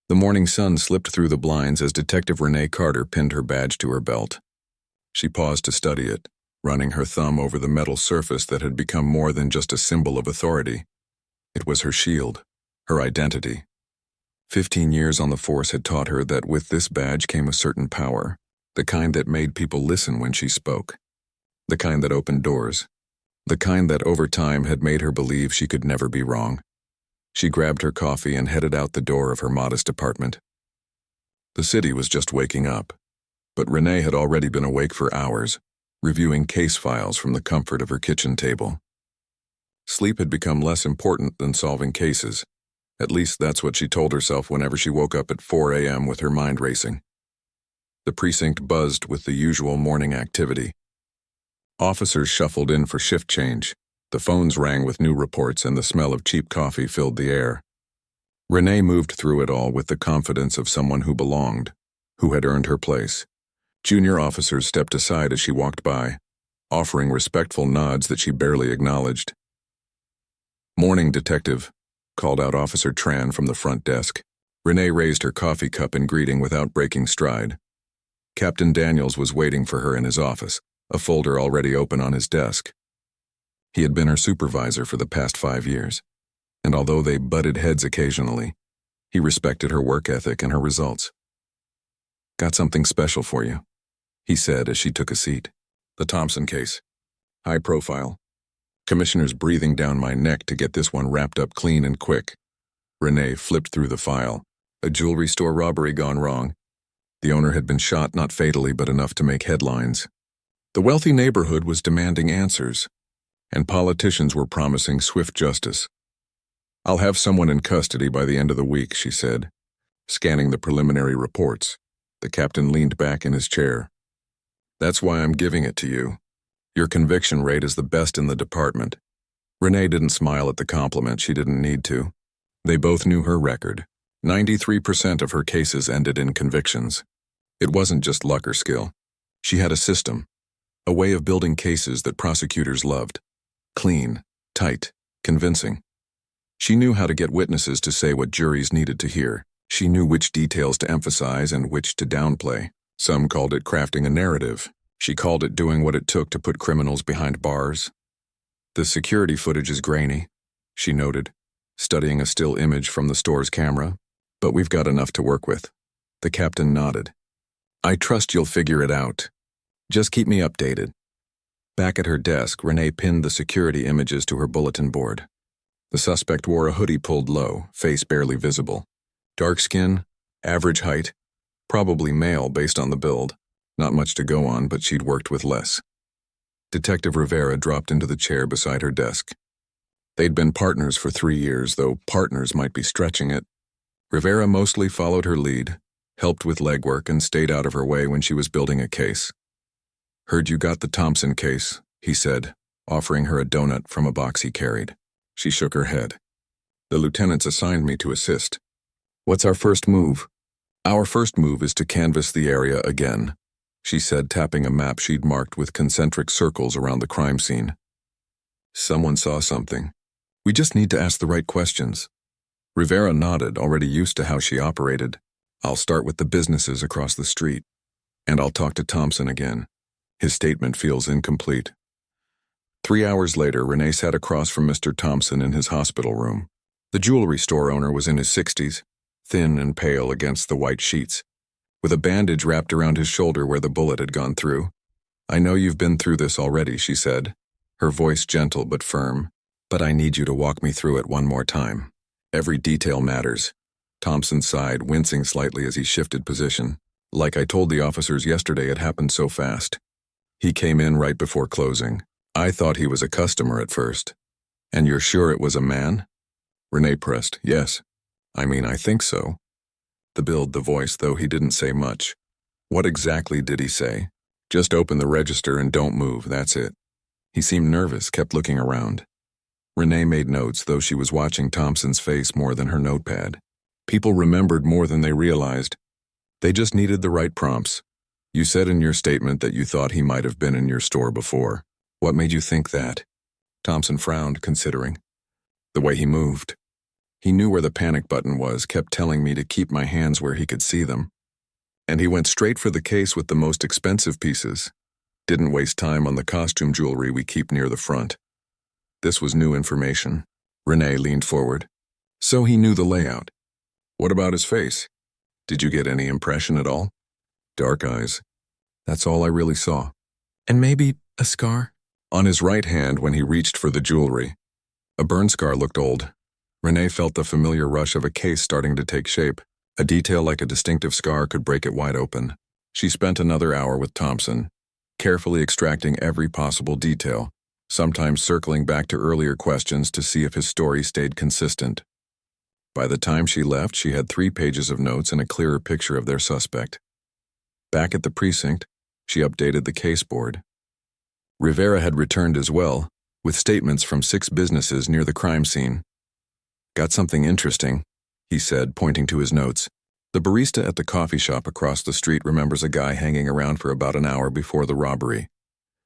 The morning sun slipped through the blinds as Detective Renee Carter pinned her badge to her belt. She paused to study it, running her thumb over the metal surface that had become more than just a symbol of authority. It was her shield, her identity. 15 years on the force had taught her that with this badge came a certain power, the kind that made people listen when she spoke, the kind that opened doors, the kind that over time had made her believe she could never be wrong. She grabbed her coffee and headed out the door of her modest apartment. The city was just waking up, but Renee had already been awake for hours, reviewing case files from the comfort of her kitchen table. Sleep had become less important than solving cases. At least that's what she told herself whenever she woke up at 4 a.m. with her mind racing. The precinct buzzed with the usual morning activity. Officers shuffled in for shift change. The phones rang with new reports and the smell of cheap coffee filled the air. Renee moved through it all with the confidence of someone who belonged, who had earned her place. Junior officers stepped aside as she walked by, offering respectful nods that she barely acknowledged. "Morning, Detective," called out Officer Tran from the front desk. Renee raised her coffee cup in greeting without breaking stride. Captain Daniels was waiting for her in his office, a folder already open on his desk. He had been her supervisor for the past 5 years, and although they butted heads occasionally, he respected her work ethic and her results. "Got something special for you," he said as she took a seat. "The Thompson case. High profile. Commissioner's breathing down my neck to get this one wrapped up clean and quick." Renee flipped through the file. A jewelry store robbery gone wrong. The owner had been shot, not fatally, but enough to make headlines. The wealthy neighborhood was demanding answers, and politicians were promising swift justice. "I'll have someone in custody by the end of the week," she said, scanning the preliminary reports. The captain leaned back in his chair. "That's why I'm giving it to you. Your conviction rate is the best in the department." Renee didn't smile at the compliment. She didn't need to. They both knew her record. 93% of her cases ended in convictions. It wasn't just luck or skill. She had a system, a way of building cases that prosecutors loved. Clean, tight, convincing. She knew how to get witnesses to say what juries needed to hear. She knew which details to emphasize and which to downplay. Some called it crafting a narrative. She called it doing what it took to put criminals behind bars. "The security footage is grainy," she noted, studying a still image from the store's camera. "But we've got enough to work with." The captain nodded. "I trust you'll figure it out. Just keep me updated." Back at her desk, Renee pinned the security images to her bulletin board. The suspect wore a hoodie pulled low, face barely visible. Dark skin, average height, probably male based on the build. Not much to go on, but she'd worked with less. Detective Rivera dropped into the chair beside her desk. They'd been partners for 3 years, though partners might be stretching it. Rivera mostly followed her lead, helped with legwork, and stayed out of her way when she was building a case. "Heard you got the Thompson case," he said, offering her a donut from a box he carried. She shook her head. "The lieutenants assigned me to assist." "What's our first move?" "Our first move is to canvass the area again," she said, tapping a map she'd marked with concentric circles around the crime scene. "Someone saw something. We just need to ask the right questions." Rivera nodded, already used to how she operated. "I'll start with the businesses across the street, and I'll talk to Thompson again. His statement feels incomplete." 3 hours later, Renee sat across from Mr. Thompson in his hospital room. The jewelry store owner was in his 60s, thin and pale against the white sheets, with a bandage wrapped around his shoulder where the bullet had gone through. "I know you've been through this already," she said, her voice gentle but firm, "but I need you to walk me through it one more time. Every detail matters." Thompson sighed, wincing slightly as he shifted position. "Like I told the officers yesterday, it happened so fast. He came in right before closing. I thought he was a customer at first." "And you're sure it was a man?" Renee pressed. "Yes. I think so." The build, the voice, though he didn't say much. "What exactly did he say?" "Just open the register and don't move, that's it." He seemed nervous, kept looking around. Renee made notes, though she was watching Thompson's face more than her notepad. People remembered more than they realized. They just needed the right prompts. "You said in your statement that you thought he might have been in your store before. What made you think that?" Thompson frowned, considering. "The way he moved. He knew where the panic button was, kept telling me to keep my hands where he could see them. And he went straight for the case with the most expensive pieces. Didn't waste time on the costume jewelry we keep near the front. This was new information. Renee leaned forward. So he knew the layout. What about his face? Did you get any impression at all? Dark eyes. That's all I really saw. And maybe a scar? On his right hand when he reached for the jewelry. A burn scar looked old. Renee felt the familiar rush of a case starting to take shape. A detail like a distinctive scar could break it wide open. She spent another hour with Thompson, carefully extracting every possible detail, sometimes circling back to earlier questions to see if his story stayed consistent. By the time she left, she had 3 pages of notes and a clearer picture of their suspect. Back at the precinct, she updated the case board. Rivera had returned as well, with statements from 6 businesses near the crime scene. Got something interesting, he said, pointing to his notes. The barista at the coffee shop across the street remembers a guy hanging around for about an hour before the robbery.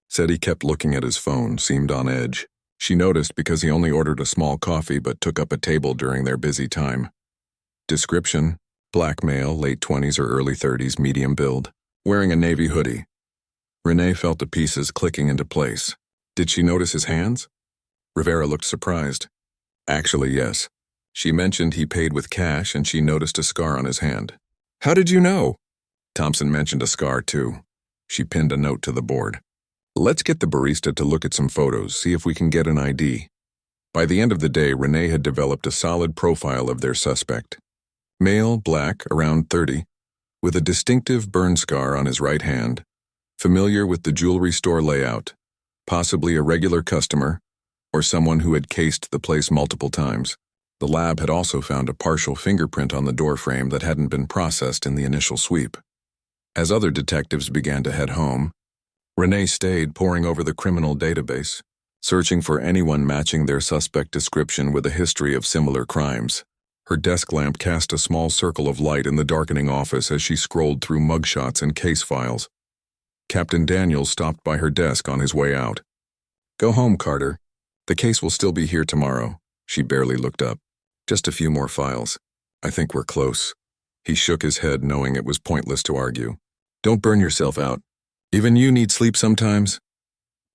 Said he kept looking at his phone, seemed on edge. She noticed because he only ordered a small coffee but took up a table during their busy time. Description: black male, late 20s or early 30s, medium build, wearing a navy hoodie. Renee felt the pieces clicking into place. Did she notice his hands? Rivera looked surprised. Actually, yes. She mentioned he paid with cash and she noticed a scar on his hand. How did you know? Thompson mentioned a scar too. She pinned a note to the board. Let's get the barista to look at some photos, see if we can get an ID. By the end of the day, Renee had developed a solid profile of their suspect. Male, black, around 30, with a distinctive burn scar on his right hand, familiar with the jewelry store layout, possibly a regular customer, or someone who had cased the place multiple times. The lab had also found a partial fingerprint on the doorframe that hadn't been processed in the initial sweep. As other detectives began to head home, Renee stayed poring over the criminal database, searching for anyone matching their suspect description with a history of similar crimes. Her desk lamp cast a small circle of light in the darkening office as she scrolled through mugshots and case files. Captain Daniels stopped by her desk on his way out. Go home, Carter. The case will still be here tomorrow. She barely looked up. Just a few more files. I think we're close. He shook his head, knowing it was pointless to argue. Don't burn yourself out. Even you need sleep sometimes.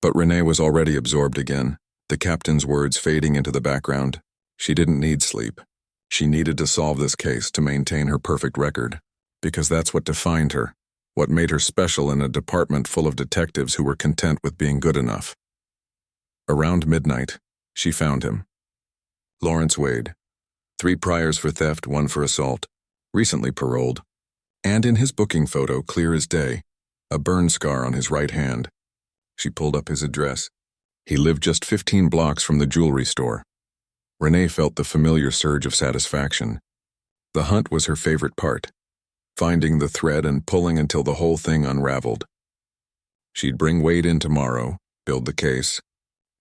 But Renee was already absorbed again, the captain's words fading into the background. She didn't need sleep. She needed to solve this case to maintain her perfect record, because that's what defined her, what made her special in a department full of detectives who were content with being good enough. Around midnight, she found him. Lawrence Wade. 3 priors for theft, 1 for assault, recently paroled. And in his booking photo, clear as day, a burn scar on his right hand. She pulled up his address. He lived just 15 blocks from the jewelry store. Renee felt the familiar surge of satisfaction. The hunt was her favorite part, finding the thread and pulling until the whole thing unraveled. She'd bring Wade in tomorrow, build the case,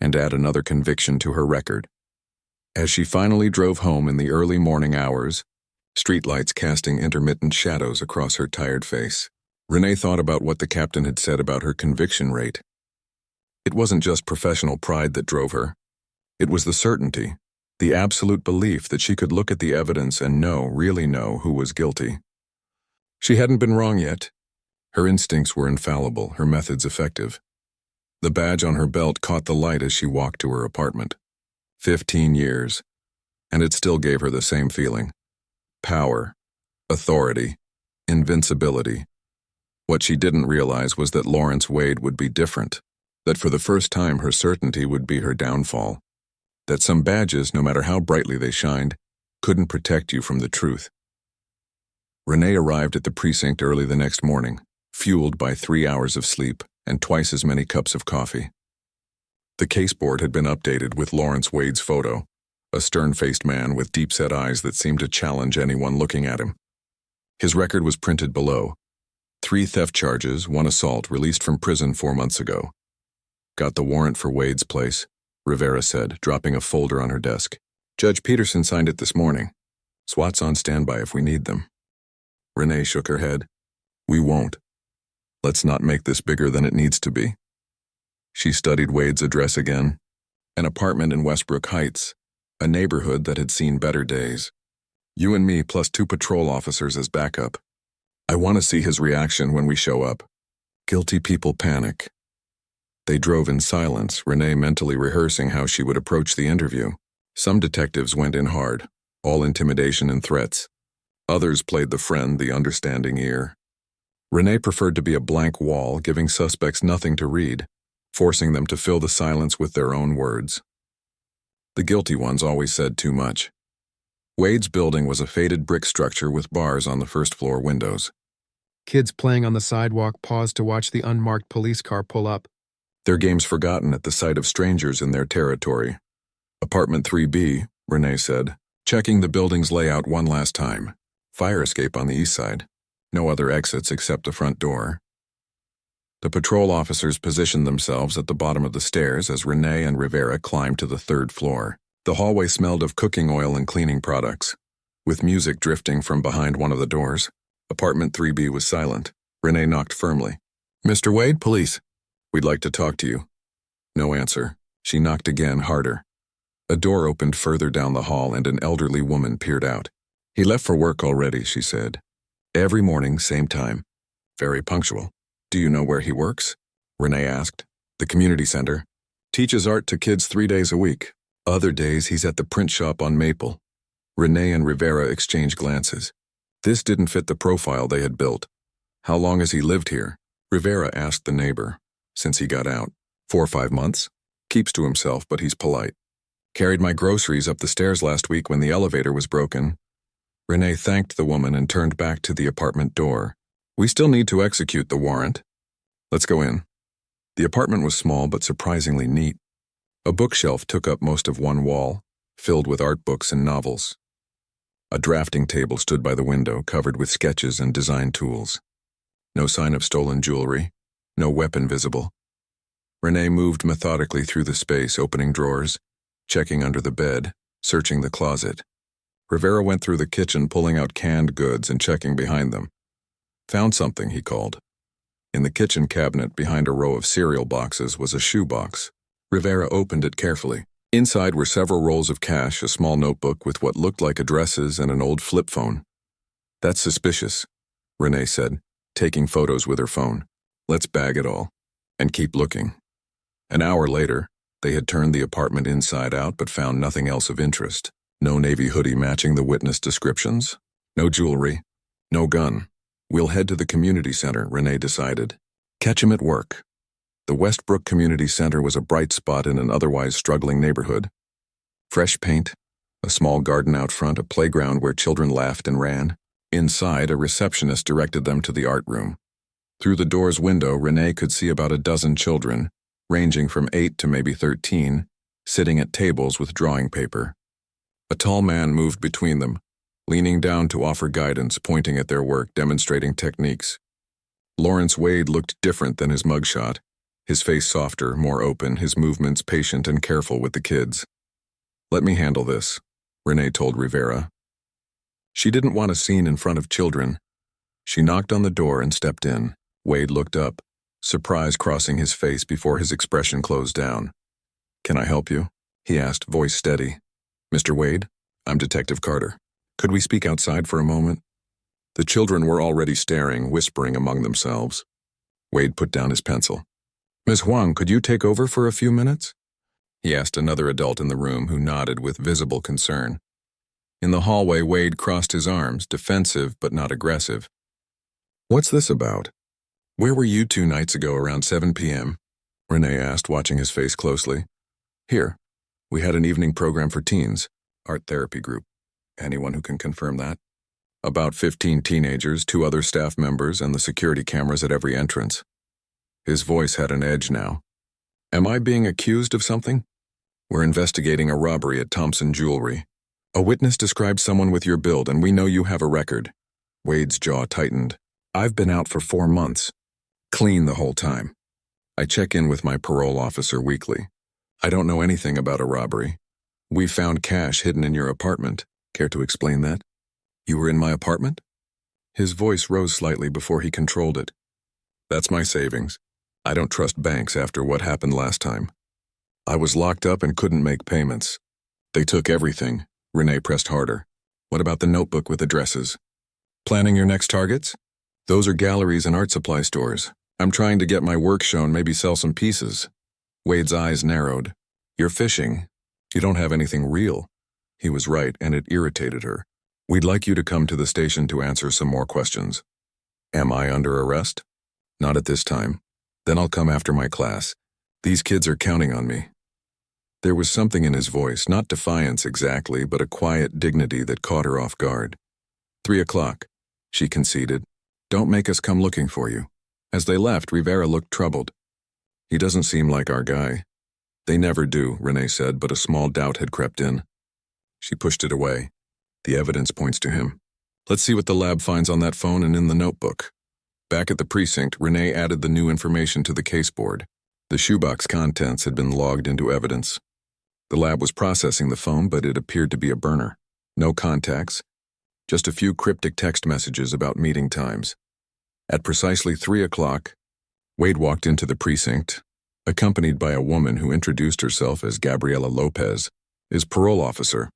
and add another conviction to her record. As she finally drove home in the early morning hours, streetlights casting intermittent shadows across her tired face, Renee thought about what the captain had said about her conviction rate. It wasn't just professional pride that drove her. It was the certainty, the absolute belief that she could look at the evidence and really know who was guilty. She hadn't been wrong yet. Her instincts were infallible, her methods effective. The badge on her belt caught the light as she walked to her apartment. 15 years, and it still gave her the same feeling. Power, authority, invincibility. What she didn't realize was that Lawrence Wade would be different, that for the first time her certainty would be her downfall, that some badges, no matter how brightly they shined, couldn't protect you from the truth. Renee arrived at the precinct early the next morning, fueled by 3 hours of sleep and twice as many cups of coffee. The caseboard had been updated with Lawrence Wade's photo, a stern-faced man with deep-set eyes that seemed to challenge anyone looking at him. His record was printed below. 3 theft charges, 1 assault, released from prison 4 months ago. Got the warrant for Wade's place, Rivera said, dropping a folder on her desk. Judge Peterson signed it this morning. SWAT's on standby if we need them. Renee shook her head. We won't. Let's not make this bigger than it needs to be. She studied Wade's address again. An apartment in Westbrook Heights, A neighborhood that had seen better days. You and me plus 2 patrol officers as backup. I want to see his reaction when we show up. Guilty people panic. They drove in silence, Renee mentally rehearsing how she would approach the interview. Some detectives went in hard, all intimidation and threats. Others played the friend, the understanding ear. Renee preferred to be a blank wall, giving suspects nothing to read, forcing them to fill the silence with their own words. The guilty ones always said too much. Wade's building was a faded brick structure with bars on the first-floor windows. Kids playing on the sidewalk paused to watch the unmarked police car pull up. Their games forgotten at the sight of strangers in their territory. Apartment 3B, Renee said, checking the building's layout one last time. Fire escape on the east side. No other exits except the front door. The patrol officers positioned themselves at the bottom of the stairs as Renee and Rivera climbed to the 3rd floor. The hallway smelled of cooking oil and cleaning products. With music drifting from behind one of the doors, Apartment 3B was silent. Renee knocked firmly. "Mr. Wade, police. We'd like to talk to you." No answer. She knocked again, harder. A door opened further down the hall and an elderly woman peered out. "He left for work already," she said. "Every morning, same time. Very punctual." "Do you know where he works?" Renee asked. "The community center. Teaches art to kids 3 days a week. Other days he's at the print shop on Maple." Renee and Rivera exchanged glances. This didn't fit the profile they had built. "How long has he lived here?" Rivera asked the neighbor. "Since he got out. 4 or 5 months. Keeps to himself, but he's polite. Carried my groceries up the stairs last week when the elevator was broken." Renee thanked the woman and turned back to the apartment door. "We still need to execute the warrant. Let's go in." The apartment was small but surprisingly neat. A bookshelf took up most of one wall, filled with art books and novels. A drafting table stood by the window, covered with sketches and design tools. No sign of stolen jewelry, no weapon visible. Renee moved methodically through the space, opening drawers, checking under the bed, searching the closet. Rivera went through the kitchen, pulling out canned goods and checking behind them. "Found something," he called. In the kitchen cabinet, behind a row of cereal boxes, was a shoebox. Rivera opened it carefully. Inside were several rolls of cash, a small notebook with what looked like addresses, and an old flip phone. "That's suspicious," Renee said, taking photos with her phone. "Let's bag it all. And keep looking." An hour later, they had turned the apartment inside out but found nothing else of interest. No navy hoodie matching the witness descriptions. No jewelry. No gun. "We'll head to the community center," Renee decided. Catch him at work. The Westbrook Community Center was a bright spot in an otherwise struggling neighborhood. Fresh paint, a small garden out front, a playground where children laughed and ran. Inside, a receptionist directed them to the art room. Through the door's window, Renee could see about a dozen children, ranging from 8 to maybe 13, sitting at tables with drawing paper. A tall man moved between them, leaning down to offer guidance, pointing at their work, demonstrating techniques. Lawrence Wade looked different than his mugshot. His face softer, more open, his movements patient and careful with the kids. "Let me handle this," Renee told Rivera. She didn't want a scene in front of children. She knocked on the door and stepped in. Wade looked up, surprise crossing his face before his expression closed down. "Can I help you?" he asked, voice steady. "Mr. Wade, I'm Detective Carter. Could we speak outside for a moment?" The children were already staring, whispering among themselves. Wade put down his pencil. "Ms. Huang, could you take over for a few minutes?" he asked another adult in the room who nodded with visible concern. In the hallway, Wade crossed his arms, defensive but not aggressive. "What's this about?" "Where were you 2 nights ago around 7 p.m.? Renee asked, watching his face closely. "Here. We had an evening program for teens, art therapy group. Anyone who can confirm that?" "About 15 teenagers, 2 other staff members, and the security cameras at every entrance." His voice had an edge now. "Am I being accused of something?" "We're investigating a robbery at Thompson Jewelry. A witness described someone with your build, and we know you have a record." Wade's jaw tightened. "I've been out for 4 months. Clean the whole time. I check in with my parole officer weekly. I don't know anything about a robbery. We found cash hidden in your apartment. Care to explain that?" "You were in my apartment?" His voice rose slightly before he controlled it. "That's my savings. I don't trust banks after what happened last time. I was locked up and couldn't make payments. They took everything. Renee pressed harder. What about the notebook with addresses? Planning your next targets? Those are galleries and art supply stores. I'm trying to get my work shown, maybe sell some pieces. Wade's eyes narrowed. You're fishing. You don't have anything real. He was right, and it irritated her. We'd like you to come to the station to answer some more questions. Am I under arrest? Not at this time. Then I'll come after my class. These kids are counting on me. There was something in his voice, not defiance exactly, but a quiet dignity that caught her off guard. 3 o'clock, she conceded. Don't make us come looking for you. As they left, Rivera looked troubled. He doesn't seem like our guy. They never do, Renee said, but a small doubt had crept in. She pushed it away. The evidence points to him. Let's see what the lab finds on that phone and in the notebook. Back at the precinct, Renee added the new information to the case board. The shoebox contents had been logged into evidence. The lab was processing the phone, but it appeared to be a burner. No contacts, just a few cryptic text messages about meeting times. At precisely 3 o'clock, Wade walked into the precinct, accompanied by a woman who introduced herself as Gabriela Lopez, his parole officer.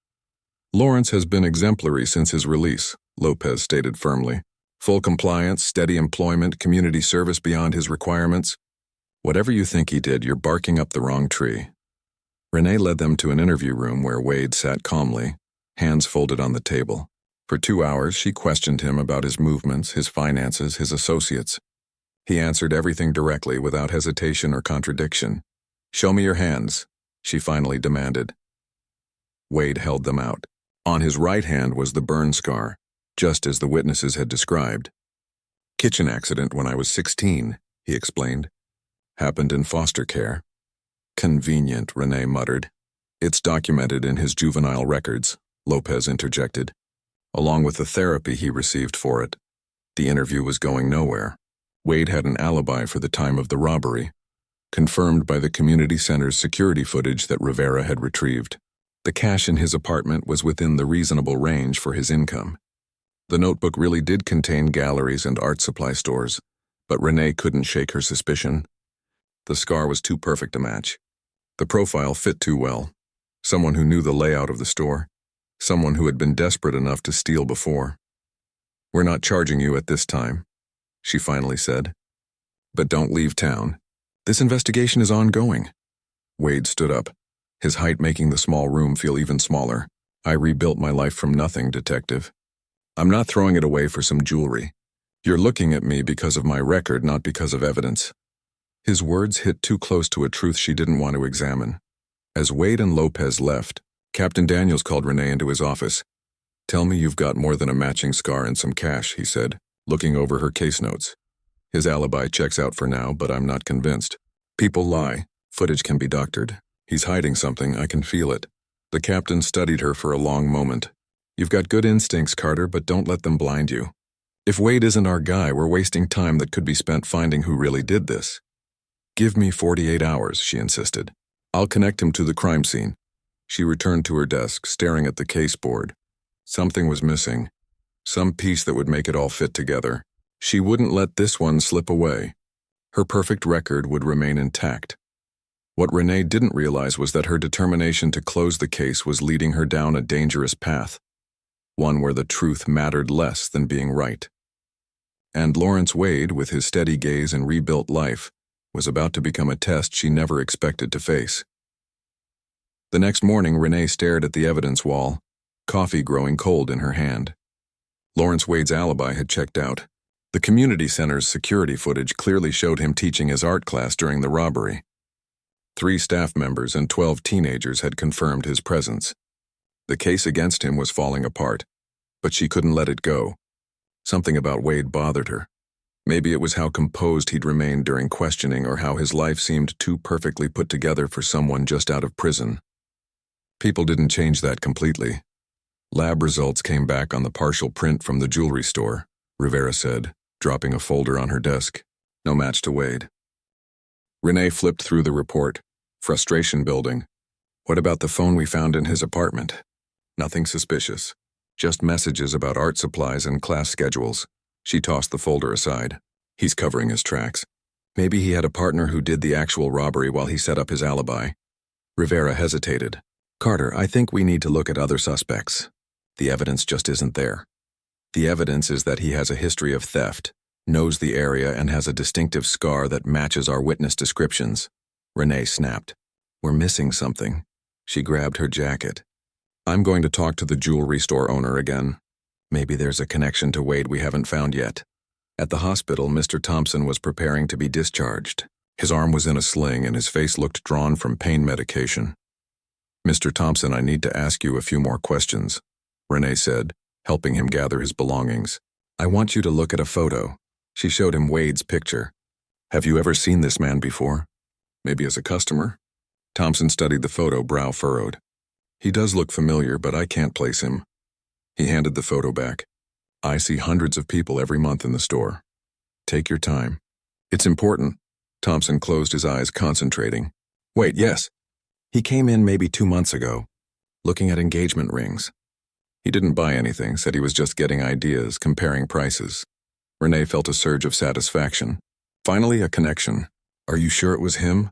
Lawrence has been exemplary since his release, Lopez stated firmly. Full compliance, steady employment, community service beyond his requirements. Whatever you think he did, you're barking up the wrong tree. Renee led them to an interview room where Wade sat calmly, hands folded on the table. For 2 hours, she questioned him about his movements, his finances, his associates. He answered everything directly without hesitation or contradiction. Show me your hands, she finally demanded. Wade held them out. On his right hand was the burn scar, just as the witnesses had described. Kitchen accident when I was 16, he explained. Happened in foster care. Convenient, Renee muttered. It's documented in his juvenile records, Lopez interjected, along with the therapy he received for it. The interview was going nowhere. Wade had an alibi for the time of the robbery, confirmed by the community center's security footage that Rivera had retrieved. The cash in his apartment was within the reasonable range for his income. The notebook really did contain galleries and art supply stores, but Renee couldn't shake her suspicion. The scar was too perfect a match. The profile fit too well. Someone who knew the layout of the store. Someone who had been desperate enough to steal before. We're not charging you at this time, she finally said. But don't leave town. This investigation is ongoing. Wade stood up, his height making the small room feel even smaller. I rebuilt my life from nothing, detective. I'm not throwing it away for some jewelry. You're looking at me because of my record, not because of evidence. His words hit too close to a truth she didn't want to examine. As Wade and Lopez left, Captain Daniels called Renee into his office. Tell me you've got more than a matching scar and some cash, he said, looking over her case notes. His alibi checks out for now, but I'm not convinced. People lie. Footage can be doctored. He's hiding something, I can feel it. The captain studied her for a long moment. You've got good instincts, Carter, but don't let them blind you. If Wade isn't our guy, we're wasting time that could be spent finding who really did this. Give me 48 hours, she insisted. I'll connect him to the crime scene. She returned to her desk, staring at the case board. Something was missing. Some piece that would make it all fit together. She wouldn't let this one slip away. Her perfect record would remain intact. What Renee didn't realize was that her determination to close the case was leading her down a dangerous path. One where the truth mattered less than being right. And Lawrence Wade, with his steady gaze and rebuilt life, was about to become a test she never expected to face. The next morning, Renee stared at the evidence wall, coffee growing cold in her hand. Lawrence Wade's alibi had checked out. The community center's security footage clearly showed him teaching his art class during the robbery. 3 staff members and 12 teenagers had confirmed his presence. The case against him was falling apart, but she couldn't let it go. Something about Wade bothered her. Maybe it was how composed he'd remained during questioning, or how his life seemed too perfectly put together for someone just out of prison. People didn't change that completely. Lab results came back on the partial print from the jewelry store, Rivera said, dropping a folder on her desk. No match to Wade. Renee flipped through the report, frustration building. What about the phone we found in his apartment? Nothing suspicious. Just messages about art supplies and class schedules. She tossed the folder aside. He's covering his tracks. Maybe he had a partner who did the actual robbery while he set up his alibi. Rivera hesitated. Carter, I think we need to look at other suspects. The evidence just isn't there. The evidence is that he has a history of theft, knows the area, and has a distinctive scar that matches our witness descriptions. Renee snapped. We're missing something. She grabbed her jacket. I'm going to talk to the jewelry store owner again. Maybe there's a connection to Wade we haven't found yet. At the hospital, Mr. Thompson was preparing to be discharged. His arm was in a sling and his face looked drawn from pain medication. Mr. Thompson, I need to ask you a few more questions, Renee said, helping him gather his belongings. I want you to look at a photo. She showed him Wade's picture. Have you ever seen this man before? Maybe as a customer? Thompson studied the photo, brow furrowed. He does look familiar, but I can't place him. He handed the photo back. I see hundreds of people every month in the store. Take your time. It's important. Thompson closed his eyes, concentrating. Wait, yes. He came in maybe 2 months ago, looking at engagement rings. He didn't buy anything, said he was just getting ideas, comparing prices. Renee felt a surge of satisfaction. Finally, a connection. Are you sure it was him?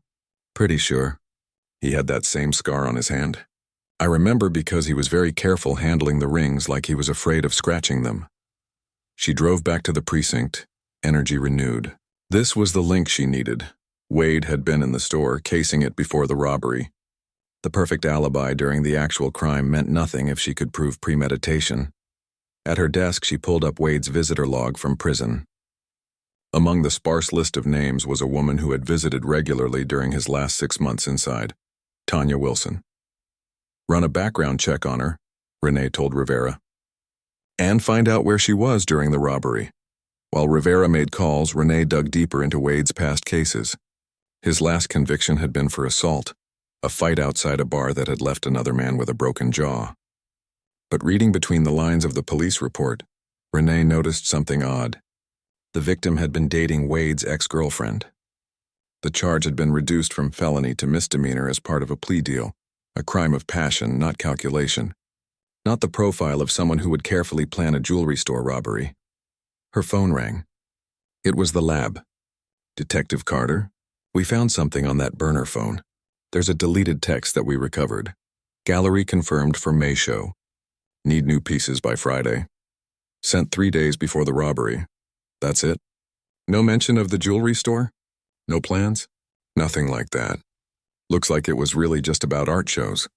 Pretty sure. He had that same scar on his hand. I remember because he was very careful handling the rings, like he was afraid of scratching them. She drove back to the precinct, energy renewed. This was the link she needed. Wade had been in the store, casing it before the robbery. The perfect alibi during the actual crime meant nothing if she could prove premeditation. At her desk, she pulled up Wade's visitor log from prison. Among the sparse list of names was a woman who had visited regularly during his last 6 months inside, Tanya Wilson. Run a background check on her, Renee told Rivera. And find out where she was during the robbery. While Rivera made calls, Renee dug deeper into Wade's past cases. His last conviction had been for assault, a fight outside a bar that had left another man with a broken jaw. But reading between the lines of the police report, Renee noticed something odd. The victim had been dating Wade's ex-girlfriend. The charge had been reduced from felony to misdemeanor as part of a plea deal, a crime of passion, not calculation. Not the profile of someone who would carefully plan a jewelry store robbery. Her phone rang. It was the lab. Detective Carter, we found something on that burner phone. There's a deleted text that we recovered. Gallery confirmed for May show. Need new pieces by Friday. Sent 3 days before the robbery. That's it? No mention of the jewelry store? No plans? Nothing like that. Looks like it was really just about art shows.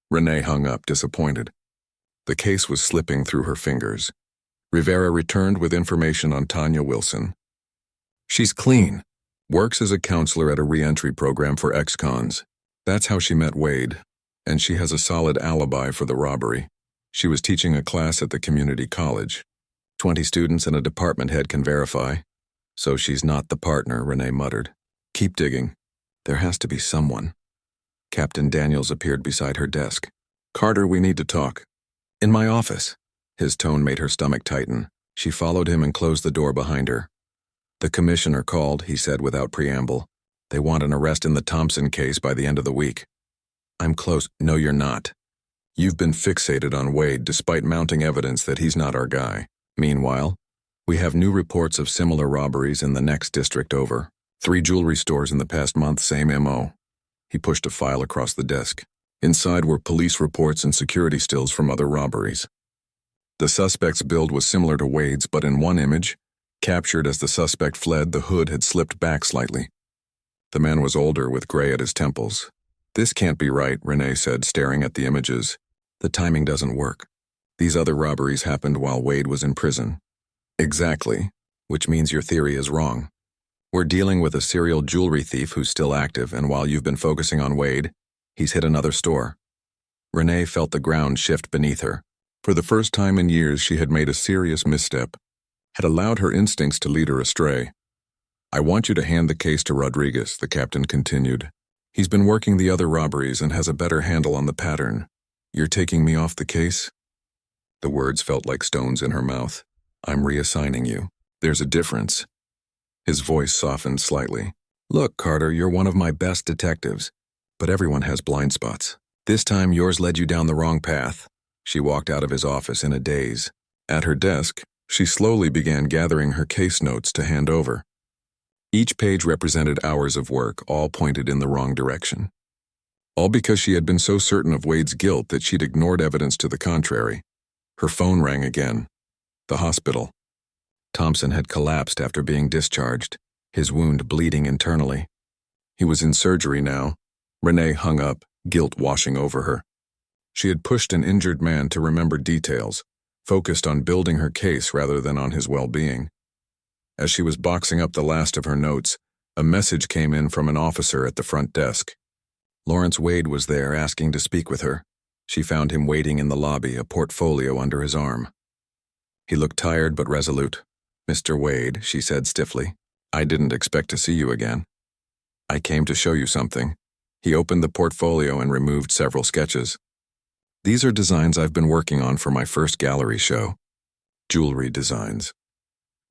Renee hung up, disappointed. The case was slipping through her fingers. Rivera returned with information on Tanya Wilson. She's clean. Works as a counselor at a re-entry program for ex-cons. That's how she met Wade, and she has a solid alibi for the robbery. She was teaching a class at the community college. 20 students and a department head can verify. So she's not the partner, Renee muttered. Keep digging. There has to be someone. Captain Daniels appeared beside her desk. Carter, we need to talk. In my office. His tone made her stomach tighten. She followed him and closed the door behind her. The commissioner called, he said without preamble. They want an arrest in the Thompson case by the end of the week. I'm close. No, you're not. You've been fixated on Wade despite mounting evidence that he's not our guy. Meanwhile, we have new reports of similar robberies in the next district over. 3 jewelry stores in the past month, same MO. He pushed a file across the desk. Inside were police reports and security stills from other robberies. The suspect's build was similar to Wade's, but in one image, captured as the suspect fled, the hood had slipped back slightly. The man was older, with gray at his temples. This can't be right, Renee said, staring at the images. The timing doesn't work. These other robberies happened while Wade was in prison. Exactly, which means your theory is wrong. We're dealing with a serial jewelry thief who's still active, and while you've been focusing on Wade, he's hit another store. Renee felt the ground shift beneath her. For the first time in years, she had made a serious misstep, had allowed her instincts to lead her astray. I want you to hand the case to Rodriguez, the captain continued. He's been working the other robberies and has a better handle on the pattern. You're taking me off the case? The words felt like stones in her mouth. I'm reassigning you. There's a difference. His voice softened slightly. Look, Carter, you're one of my best detectives, but everyone has blind spots. This time yours led you down the wrong path. She walked out of his office in a daze. At her desk, she slowly began gathering her case notes to hand over. Each page represented hours of work, all pointed in the wrong direction. All because she had been so certain of Wade's guilt that she'd ignored evidence to the contrary. Her phone rang again. The hospital. Thompson had collapsed after being discharged, his wound bleeding internally. He was in surgery now. Renee hung up, guilt washing over her. She had pushed an injured man to remember details, focused on building her case rather than on his well-being. As she was boxing up the last of her notes, a message came in from an officer at the front desk. Lawrence Wade was there asking to speak with her. She found him waiting in the lobby, a portfolio under his arm. He looked tired but resolute. "Mr. Wade," she said stiffly, "I didn't expect to see you again. I came to show you something." He opened the portfolio and removed several sketches. "These are designs I've been working on for my first gallery show. Jewelry designs."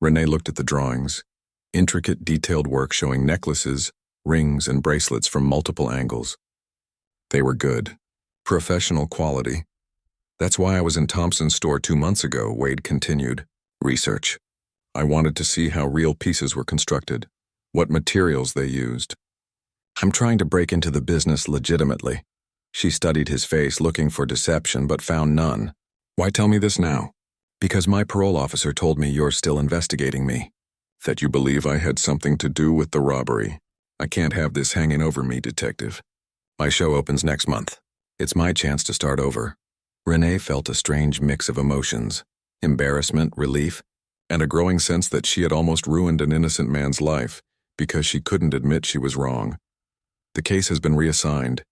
Renee looked at the drawings. Intricate, detailed work showing necklaces, rings, and bracelets from multiple angles. They were good. Professional quality. "That's why I was in Thompson's store 2 months ago," Wade continued. "Research. I wanted to see how real pieces were constructed, what materials they used. I'm trying to break into the business legitimately." She studied his face, looking for deception, but found none. "Why tell me this now?" "Because my parole officer told me you're still investigating me." "That you believe I had something to do with the robbery. I can't have this hanging over me, detective. My show opens next month. It's my chance to start over." Renee felt a strange mix of emotions, embarrassment, relief, and a growing sense that she had almost ruined an innocent man's life because she couldn't admit she was wrong. "The case has been reassigned,"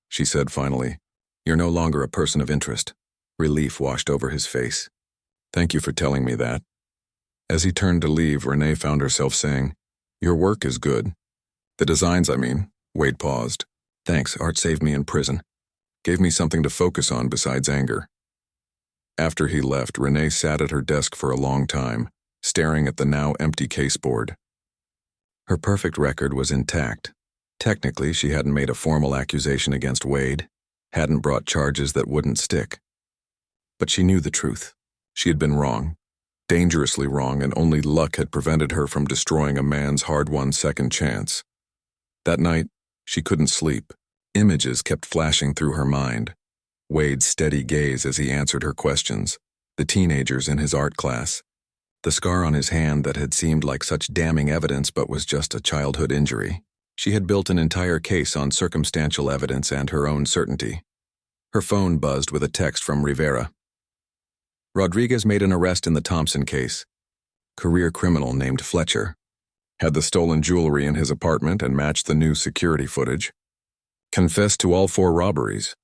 she said finally. "You're no longer a person of interest." Relief washed over his face. "Thank you for telling me that." As he turned to leave, Renee found herself saying, "Your work is good. The designs, I mean." Wade paused. "Thanks, art saved me in prison. Gave me something to focus on besides anger." After he left, Renee sat at her desk for a long time, staring at the now empty caseboard. Her perfect record was intact. Technically, she hadn't made a formal accusation against Wade, hadn't brought charges that wouldn't stick. But she knew the truth. She had been wrong, dangerously wrong, and only luck had prevented her from destroying a man's hard-won second chance. That night, she couldn't sleep. Images kept flashing through her mind. Wade's steady gaze as he answered her questions, the teenagers in his art class, the scar on his hand that had seemed like such damning evidence but was just a childhood injury. She had built an entire case on circumstantial evidence and her own certainty. Her phone buzzed with a text from Rivera. "Rodriguez made an arrest in the Thompson case. Career criminal named Fletcher. Had the stolen jewelry in his apartment and matched the new security footage. Confessed to all 4 robberies."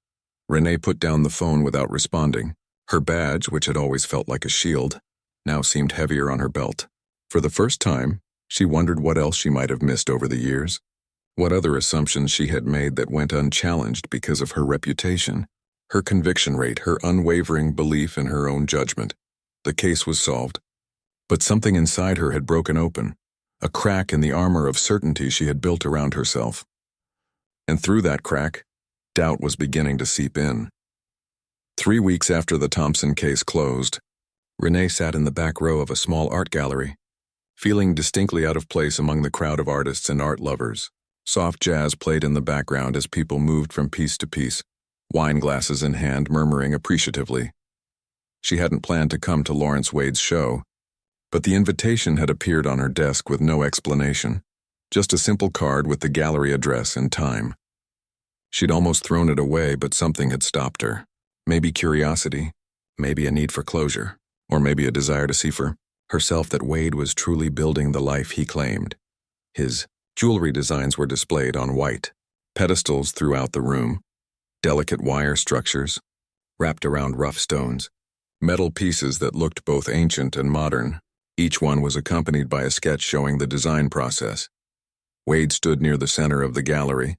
Renee put down the phone without responding. Her badge, which had always felt like a shield, now seemed heavier on her belt. For the first time, she wondered what else she might have missed over the years. What other assumptions she had made that went unchallenged because of her reputation, her conviction rate, her unwavering belief in her own judgment. The case was solved. But something inside her had broken open, a crack in the armor of certainty she had built around herself. And through that crack, doubt was beginning to seep in. 3 weeks after the Thompson case closed, Renee sat in the back row of a small art gallery, feeling distinctly out of place among the crowd of artists and art lovers. Soft jazz played in the background as people moved from piece to piece, wine glasses in hand, murmuring appreciatively. She hadn't planned to come to Lawrence Wade's show, but the invitation had appeared on her desk with no explanation, just a simple card with the gallery address and time. She'd almost thrown it away, but something had stopped her. Maybe curiosity, maybe a need for closure, or maybe a desire to see for herself that Wade was truly building the life he claimed. His jewelry designs were displayed on white pedestals throughout the room, delicate wire structures wrapped around rough stones, metal pieces that looked both ancient and modern. Each one was accompanied by a sketch showing the design process. Wade stood near the center of the gallery,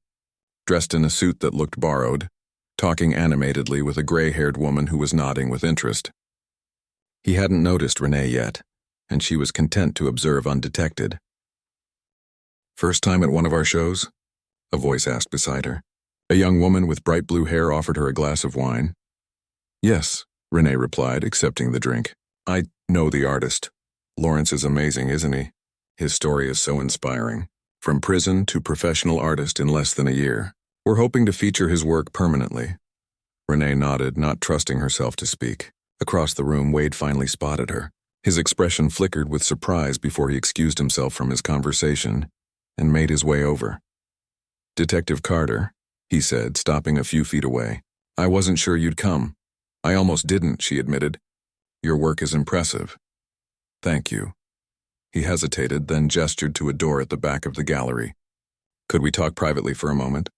dressed in a suit that looked borrowed, talking animatedly with a gray-haired woman who was nodding with interest. He hadn't noticed Renee yet, and she was content to observe undetected. "First time at one of our shows?" a voice asked beside her. A young woman with bright blue hair offered her a glass of wine. "Yes," Renee replied, accepting the drink. "I know the artist. Lawrence is amazing, isn't he? His story is so inspiring. From prison to professional artist in less than a year. We're hoping to feature his work permanently. Renee nodded, not trusting herself to speak. Across the room, Wade finally spotted her. His expression flickered with surprise before he excused himself from his conversation and made his way over. "Detective Carter," he said, stopping a few feet away. "I wasn't sure you'd come." "I almost didn't," she admitted. "Your work is impressive." "Thank you." He hesitated, then gestured to a door at the back of the gallery. "Could we talk privately for a moment?"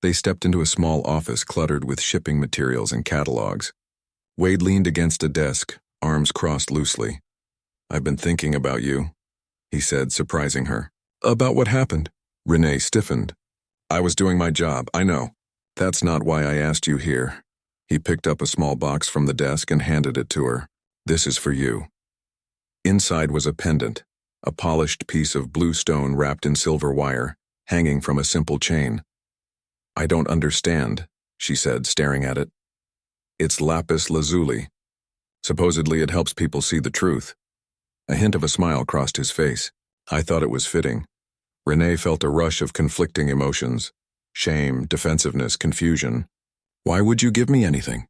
They stepped into a small office cluttered with shipping materials and catalogs. Wade leaned against a desk, arms crossed loosely. "I've been thinking about you," he said, surprising her. "About what happened?" Renee stiffened. "I was doing my job, I know. That's not why I asked you here." He picked up a small box from the desk and handed it to her. "This is for you." Inside was a pendant, a polished piece of blue stone wrapped in silver wire, hanging from a simple chain. "I don't understand," she said, staring at it. "It's lapis lazuli. Supposedly it helps people see the truth." A hint of a smile crossed his face. "I thought it was fitting." Renee felt a rush of conflicting emotions. Shame, defensiveness, confusion. "Why would you give me anything?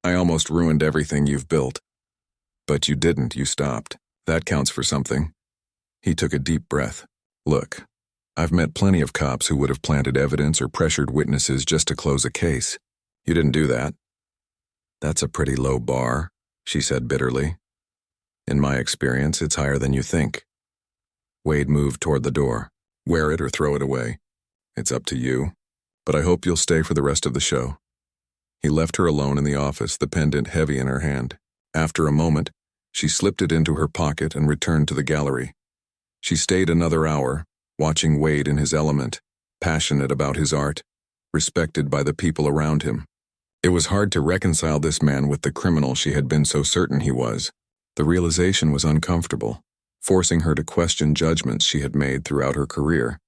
I almost ruined everything you've built." "But you didn't, you stopped. That counts for something." He took a deep breath. "Look, I've met plenty of cops who would have planted evidence or pressured witnesses just to close a case. You didn't do that." "That's a pretty low bar," she said bitterly. "In my experience, it's higher than you think." Wade moved toward the door. "Wear it or throw it away. It's up to you, but I hope you'll stay for the rest of the show." He left her alone in the office, the pendant heavy in her hand. After a moment, she slipped it into her pocket and returned to the gallery. She stayed another hour, watching Wade in his element, passionate about his art, respected by the people around him. It was hard to reconcile this man with the criminal she had been so certain he was. The realization was uncomfortable, forcing her to question judgments she had made throughout her career.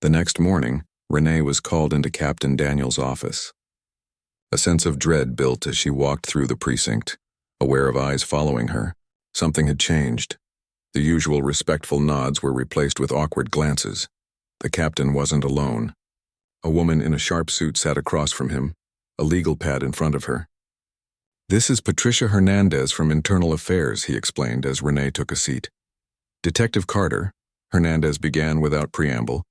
The next morning, Renee was called into Captain Daniel's office. A sense of dread built as she walked through the precinct, aware of eyes following her. Something had changed. The usual respectful nods were replaced with awkward glances. The captain wasn't alone. A woman in a sharp suit sat across from him, a legal pad in front of her. "This is Patricia Hernandez from Internal Affairs," he explained as Renee took a seat. "Detective Carter," Hernandez began without preamble,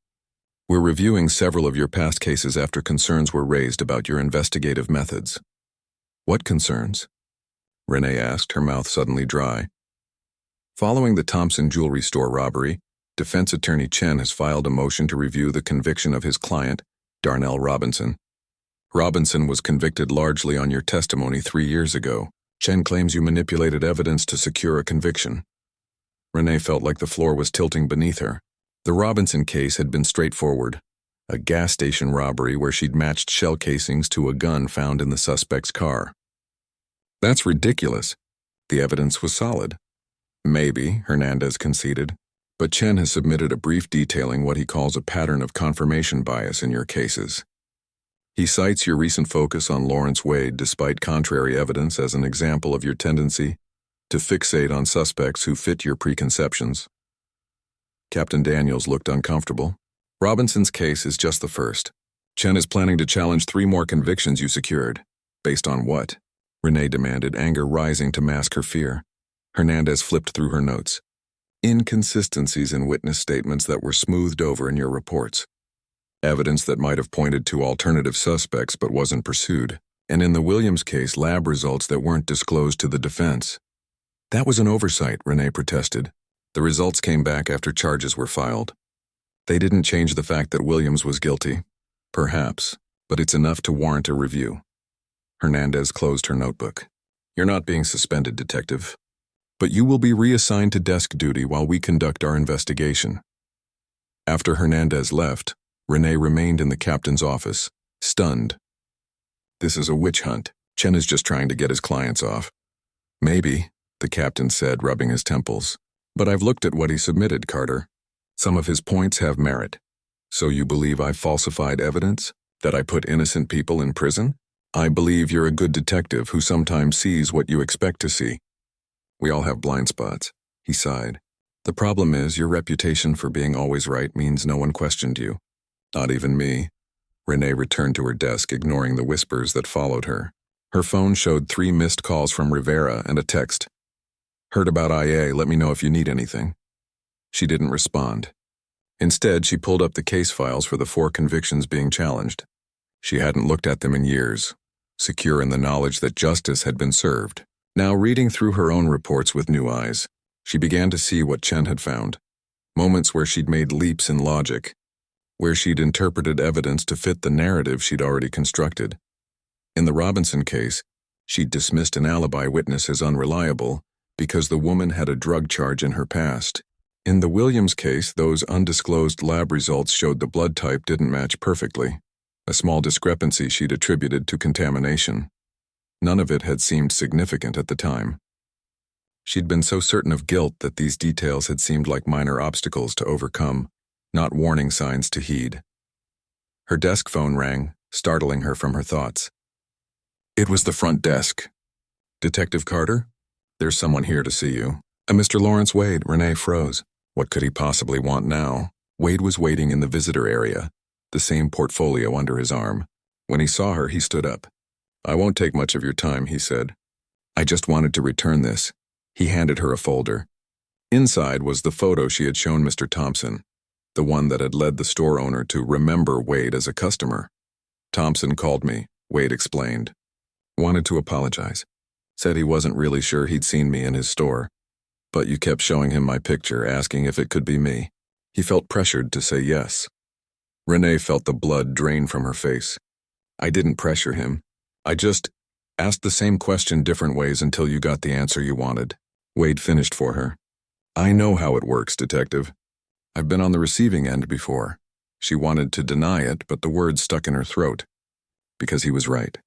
"we're reviewing several of your past cases after concerns were raised about your investigative methods." "What concerns?" Renee asked, her mouth suddenly dry. "Following the Thompson jewelry store robbery, defense attorney Chen has filed a motion to review the conviction of his client, Darnell Robinson. Robinson was convicted largely on your testimony 3 years ago. Chen claims you manipulated evidence to secure a conviction." Renee felt like the floor was tilting beneath her. The Robinson case had been straightforward. A gas station robbery where she'd matched shell casings to a gun found in the suspect's car. "That's ridiculous. The evidence was solid." "Maybe," Hernandez conceded, "but Chen has submitted a brief detailing what he calls a pattern of confirmation bias in your cases. He cites your recent focus on Lawrence Wade despite contrary evidence as an example of your tendency to fixate on suspects who fit your preconceptions." Captain Daniels looked uncomfortable. "Robinson's case is just the first. Chen is planning to challenge 3 more convictions you secured." "Based on what?" Renee demanded, anger rising to mask her fear. Hernandez flipped through her notes. "Inconsistencies in witness statements that were smoothed over in your reports. Evidence that might have pointed to alternative suspects but wasn't pursued. And in the Williams case, lab results that weren't disclosed to the defense." "That was an oversight," Renee protested. "The results came back after charges were filed. They didn't change the fact that Williams was guilty. Perhaps, but it's enough to warrant a review." Hernandez closed her notebook. "You're not being suspended, detective, but you will be reassigned to desk duty while we conduct our investigation." After Hernandez left, Renee remained in the captain's office, stunned. "This is a witch hunt. Chen is just trying to get his clients off." "Maybe," the captain said, rubbing his temples. "But I've looked at what he submitted, Carter. Some of his points have merit. So you believe I falsified evidence? That I put innocent people in prison? I believe you're a good detective who sometimes sees what you expect to see." "We all have blind spots," he sighed. "The problem is your reputation for being always right means no one questioned you. Not even me." Renee returned to her desk, ignoring the whispers that followed her. Her phone showed 3 missed calls from Rivera and a text. "Heard about IA, let me know if you need anything." She didn't respond. Instead, she pulled up the case files for the 4 convictions being challenged. She hadn't looked at them in years, secure in the knowledge that justice had been served. Now, reading through her own reports with new eyes, she began to see what Chen had found. Moments where she'd made leaps in logic, where she'd interpreted evidence to fit the narrative she'd already constructed. In the Robinson case, she'd dismissed an alibi witness as unreliable because the woman had a drug charge in her past. In the Williams case, those undisclosed lab results showed the blood type didn't match perfectly, a small discrepancy she'd attributed to contamination. None of it had seemed significant at the time. She'd been so certain of guilt that these details had seemed like minor obstacles to overcome, not warning signs to heed. Her desk phone rang, startling her from her thoughts. It was the front desk. "Detective Carter? There's someone here to see you." "Mr. Lawrence Wade." Renee froze. What could he possibly want now? Wade was waiting in the visitor area, the same portfolio under his arm. When he saw her, he stood up. "I won't take much of your time," he said. "I just wanted to return this." He handed her a folder. Inside was the photo she had shown Mr. Thompson, the one that had led the store owner to remember Wade as a customer. "Thompson called me," Wade explained. "Wanted to apologize. Said he wasn't really sure he'd seen me in his store. But you kept showing him my picture, asking if it could be me. He felt pressured to say yes." Renee felt the blood drain from her face. "I didn't pressure him. I just asked the same question different ways until you got the answer you wanted." Wade finished for her. "I know how it works, Detective. I've been on the receiving end before." She wanted to deny it, but the words stuck in her throat. Because he was right.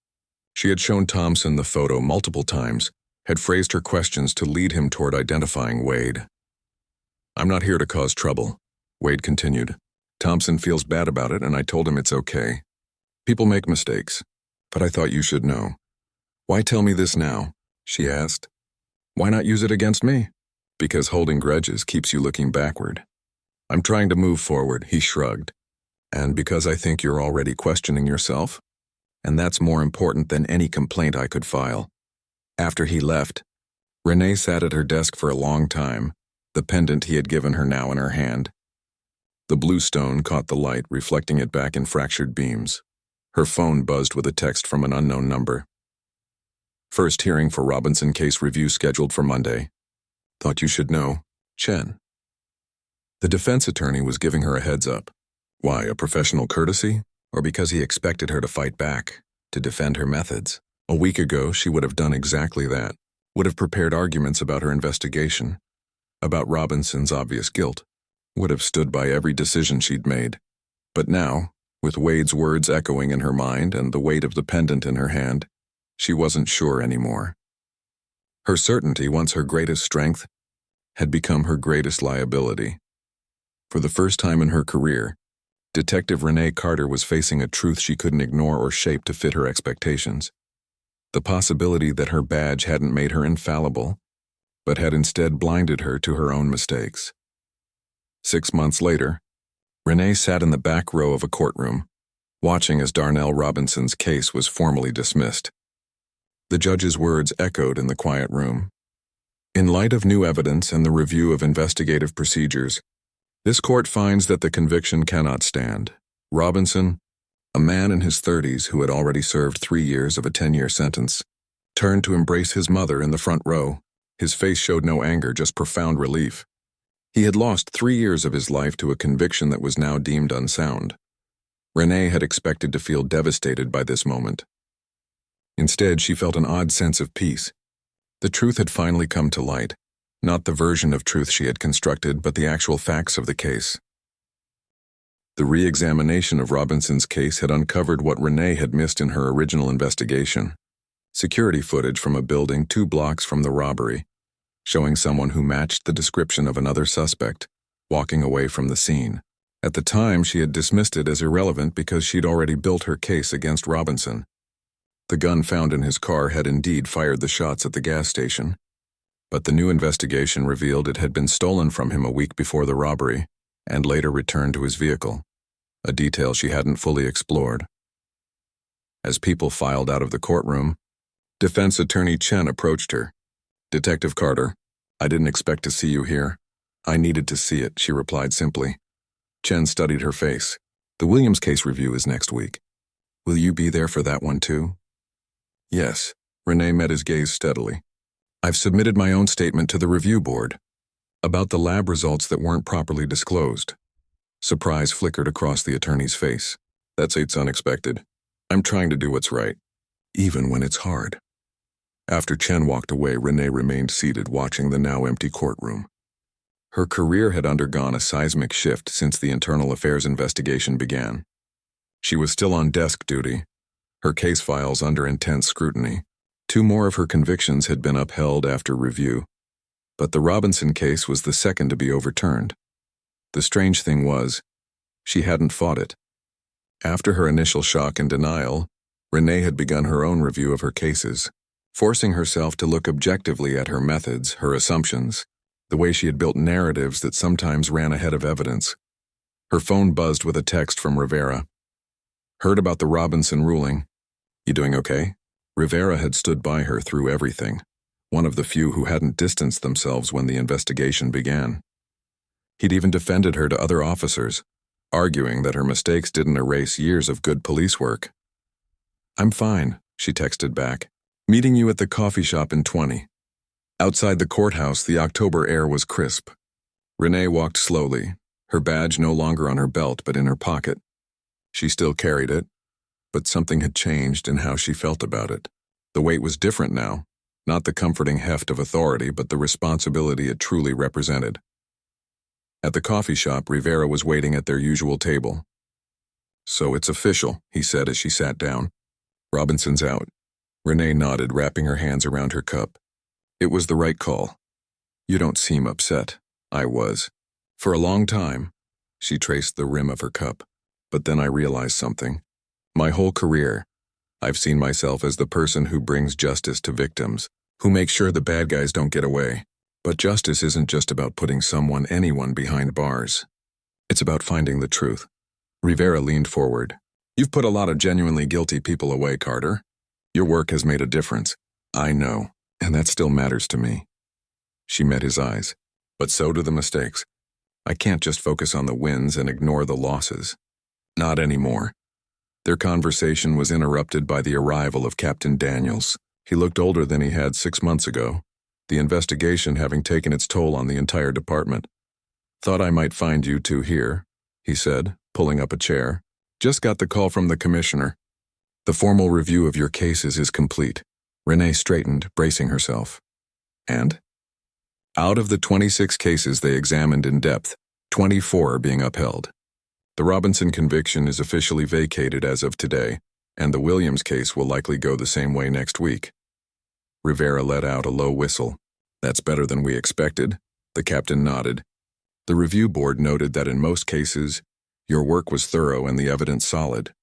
She had shown Thompson the photo multiple times, had phrased her questions to lead him toward identifying Wade. "I'm not here to cause trouble," Wade continued. "Thompson feels bad about it, and I told him it's okay. People make mistakes, but I thought you should know." "Why tell me this now?" she asked. "Why not use it against me?" "Because holding grudges keeps you looking backward. I'm trying to move forward," he shrugged. "And because I think you're already questioning yourself? And that's more important than any complaint I could file." After he left, Renee sat at her desk for a long time, the pendant he had given her now in her hand. The blue stone caught the light, reflecting it back in fractured beams. Her phone buzzed with a text from an unknown number. "First hearing for Robinson case review scheduled for Monday. Thought you should know. Chen." The defense attorney was giving her a heads up. Why, a professional courtesy? Or because he expected her to fight back, to defend her methods? A week ago, she would have done exactly that, would have prepared arguments about her investigation, about Robinson's obvious guilt, would have stood by every decision she'd made. But now, with Wade's words echoing in her mind and the weight of the pendant in her hand, she wasn't sure anymore. Her certainty, once her greatest strength, had become her greatest liability. For the first time in her career, Detective Renee Carter was facing a truth she couldn't ignore or shape to fit her expectations. The possibility that her badge hadn't made her infallible, but had instead blinded her to her own mistakes. 6 months later, Renee sat in the back row of a courtroom, watching as Darnell Robinson's case was formally dismissed. The judge's words echoed in the quiet room. "In light of new evidence and the review of investigative procedures, this court finds that the conviction cannot stand. Robinson, a man in his 30s who had already served 3 years of a 10-year sentence, turned to embrace his mother in the front row. His face showed no anger, just profound relief. He had lost 3 years of his life to a conviction that was now deemed unsound. Renee had expected to feel devastated by this moment. Instead, she felt an odd sense of peace. The truth had finally come to light, not the version of truth she had constructed, but the actual facts of the case. The re-examination of Robinson's case had uncovered what Renee had missed in her original investigation. Security footage from a building 2 blocks from the robbery, showing someone who matched the description of another suspect, walking away from the scene. At the time, she had dismissed it as irrelevant because she'd already built her case against Robinson. The gun found in his car had indeed fired the shots at the gas station, but the new investigation revealed it had been stolen from him a week before the robbery, and later returned to his vehicle. a detail she hadn't fully explored. As people filed out of the courtroom, defense attorney Chen approached her. "Detective Carter, I didn't expect to see you here. I needed to see it," she replied simply. Chen studied her face. "The Williams case review is next week. Will you be there for that one too?" "Yes." Renee met his gaze steadily. "I've submitted my own statement to the review board about the lab results that weren't properly disclosed." Surprise flickered across the attorney's face. "It's unexpected. I'm trying to do what's right, even when it's hard." After Chen walked away, Renee remained seated watching the now empty courtroom. Her career had undergone a seismic shift since the internal affairs investigation began. She was still on desk duty, her case files under intense scrutiny. 2 more of her convictions had been upheld after review, but the Robinson case was the second to be overturned. The strange thing was, she hadn't fought it. After her initial shock and denial, Renee had begun her own review of her cases, forcing herself to look objectively at her methods, her assumptions, the way she had built narratives that sometimes ran ahead of evidence. Her phone buzzed with a text from Rivera. "Heard about the Robinson ruling. You doing okay?" Rivera had stood by her through everything, one of the few who hadn't distanced themselves when the investigation began. He'd even defended her to other officers, arguing that her mistakes didn't erase years of good police work. "I'm fine," she texted back. "Meeting you at the coffee shop in 20. Outside the courthouse, the October air was crisp. Renee walked slowly, her badge no longer on her belt but in her pocket. She still carried it, but something had changed in how she felt about it. The weight was different now, not the comforting heft of authority, but the responsibility it truly represented. At the coffee shop, Rivera was waiting at their usual table. "So it's official," he said as she sat down. "Robinson's out." Renee nodded, wrapping her hands around her cup. "It was the right call. You don't seem upset." "I was. For a long time." She traced the rim of her cup. "But then I realized something. My whole career, I've seen myself as the person who brings justice to victims, who makes sure the bad guys don't get away. But justice isn't just about putting anyone behind bars. It's about finding the truth." Rivera leaned forward. "You've put a lot of genuinely guilty people away, Carter. Your work has made a difference." "I know, and that still matters to me." She met his eyes. "But so do the mistakes. I can't just focus on the wins and ignore the losses." "Not anymore." Their conversation was interrupted by the arrival of Captain Daniels. He looked older than he had 6 months ago, the investigation having taken its toll on the entire department. "Thought I might find you two here," he said, pulling up a chair. "Just got the call from the commissioner. The formal review of your cases is complete." Renee straightened, bracing herself. "And?" "Out of the 26 cases they examined in depth, 24 are being upheld. The Robinson conviction is officially vacated as of today, and the Williams case will likely go the same way next week." Rivera let out a low whistle. "That's better than we expected." The captain nodded. The review board noted that in most cases, your work was thorough and the evidence solid.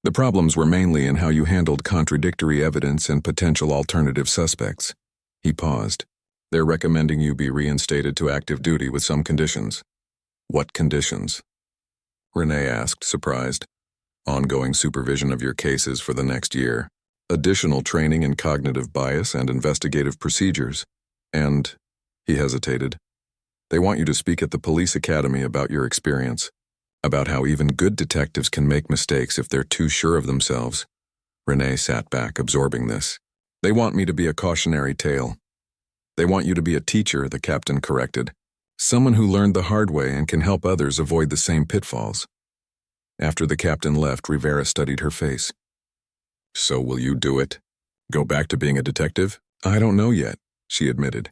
The problems were mainly in how you handled contradictory evidence and potential alternative suspects. He paused. "They're recommending you be reinstated to active duty with some conditions." "What conditions?" Renee asked, surprised. "Ongoing supervision of your cases for the next year, additional training in cognitive bias and investigative procedures, and," he hesitated, "they want you to speak at the police academy about your experience, about how even good detectives can make mistakes if they're too sure of themselves." Renee sat back, absorbing this. "They want me to be a cautionary tale." "They want you to be a teacher," the captain corrected. "Someone who learned the hard way and can help others avoid the same pitfalls." After the captain left, Rivera studied her face. "So will you do it? Go back to being a detective?" "I don't know yet," she admitted.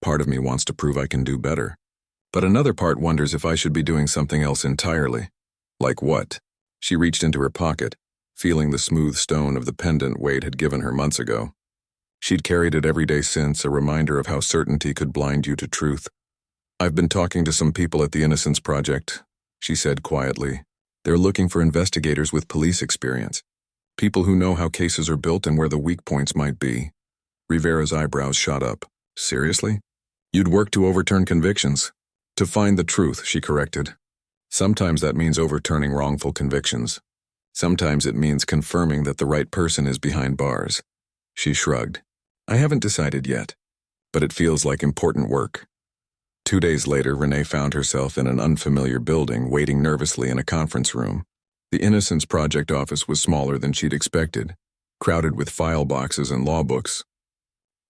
"Part of me wants to prove I can do better. But another part wonders if I should be doing something else entirely." "Like what?" She reached into her pocket, feeling the smooth stone of the pendant Wade had given her months ago. She'd carried it every day since, a reminder of how certainty could blind you to truth. "I've been talking to some people at the Innocence Project," she said quietly. "They're looking for investigators with police experience. People who know how cases are built and where the weak points might be." Rivera's eyebrows shot up. "Seriously? You'd work to overturn convictions?" "To find the truth," she corrected. Sometimes that means overturning wrongful convictions. Sometimes it means confirming that the right person is behind bars. She shrugged. I haven't decided yet, but it feels like important work. 2 days later, Renee found herself in an unfamiliar building, waiting nervously in a conference room. The Innocence Project office was smaller than she'd expected, crowded with file boxes and law books.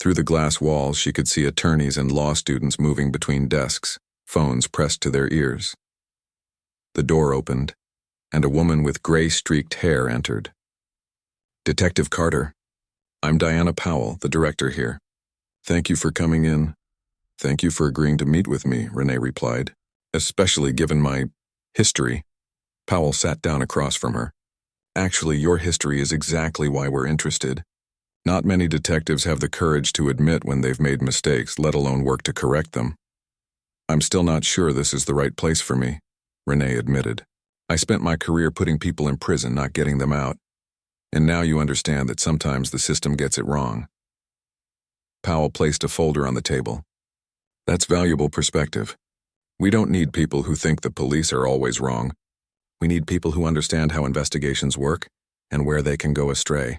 Through the glass walls, she could see attorneys and law students moving between desks, phones pressed to their ears. The door opened, and a woman with gray-streaked hair entered. Detective Carter. I'm Diana Powell, the director here. Thank you for coming in. Thank you for agreeing to meet with me, Renee replied, especially given my history. Powell sat down across from her. Actually, your history is exactly why we're interested. Not many detectives have the courage to admit when they've made mistakes, let alone work to correct them. I'm still not sure this is the right place for me, Renee admitted. I spent my career putting people in prison, not getting them out. And now you understand that sometimes the system gets it wrong. Powell placed a folder on the table. That's valuable perspective. We don't need people who think the police are always wrong. We need people who understand how investigations work and where they can go astray.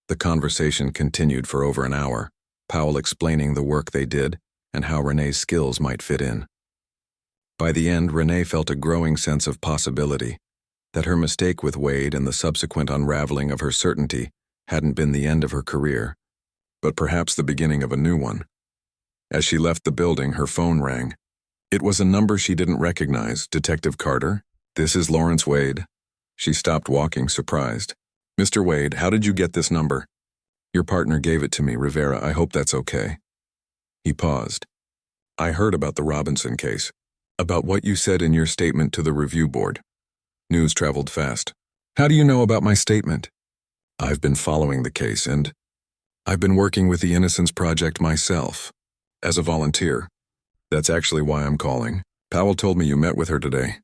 The conversation continued for over an hour, Powell explaining the work they did and how Renee's skills might fit in. By the end, Renee felt a growing sense of possibility, that her mistake with Wade and the subsequent unraveling of her certainty hadn't been the end of her career, but perhaps the beginning of a new one. As she left the building, her phone rang. It was a number she didn't recognize. Detective Carter? This is Lawrence Wade. She stopped walking, surprised. Mr. Wade, how did you get this number? Your partner gave it to me, Rivera. I hope that's okay. He paused. I heard about the Robinson case, about what you said in your statement to the review board. News traveled fast. How do you know about my statement? I've been following the case, and I've been working with the Innocence Project myself, as a volunteer. That's actually why I'm calling. Powell told me you met with her today.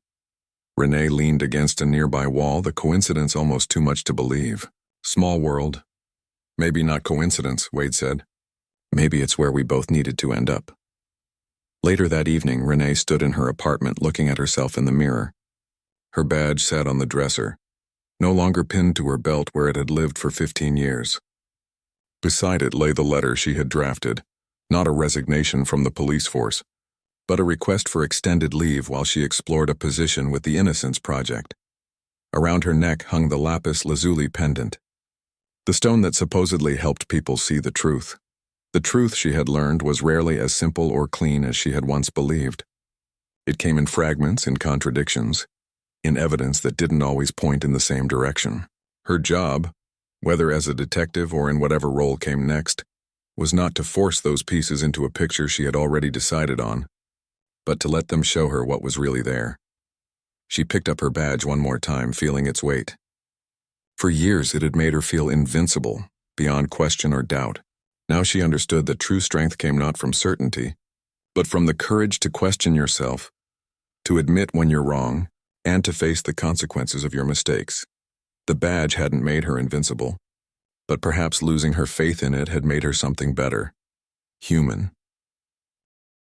Renee leaned against a nearby wall, the coincidence almost too much to believe. Small world. Maybe not coincidence, Wade said. Maybe it's where we both needed to end up. Later that evening, Renee stood in her apartment looking at herself in the mirror. Her badge sat on the dresser, no longer pinned to her belt where it had lived for 15 years. Beside it lay the letter she had drafted, not a resignation from the police force, but a request for extended leave while she explored a position with the Innocence Project. Around her neck hung the lapis lazuli pendant, the stone that supposedly helped people see the truth. The truth, she had learned, was rarely as simple or clean as she had once believed. It came in fragments, in contradictions, in evidence that didn't always point in the same direction. Her job, whether as a detective or in whatever role came next, was not to force those pieces into a picture she had already decided on, but to let them show her what was really there. She picked up her badge one more time, feeling its weight. For years, it had made her feel invincible, beyond question or doubt. Now she understood that true strength came not from certainty, but from the courage to question yourself, to admit when you're wrong, and to face the consequences of your mistakes. The badge hadn't made her invincible, but perhaps losing her faith in it had made her something better. Human.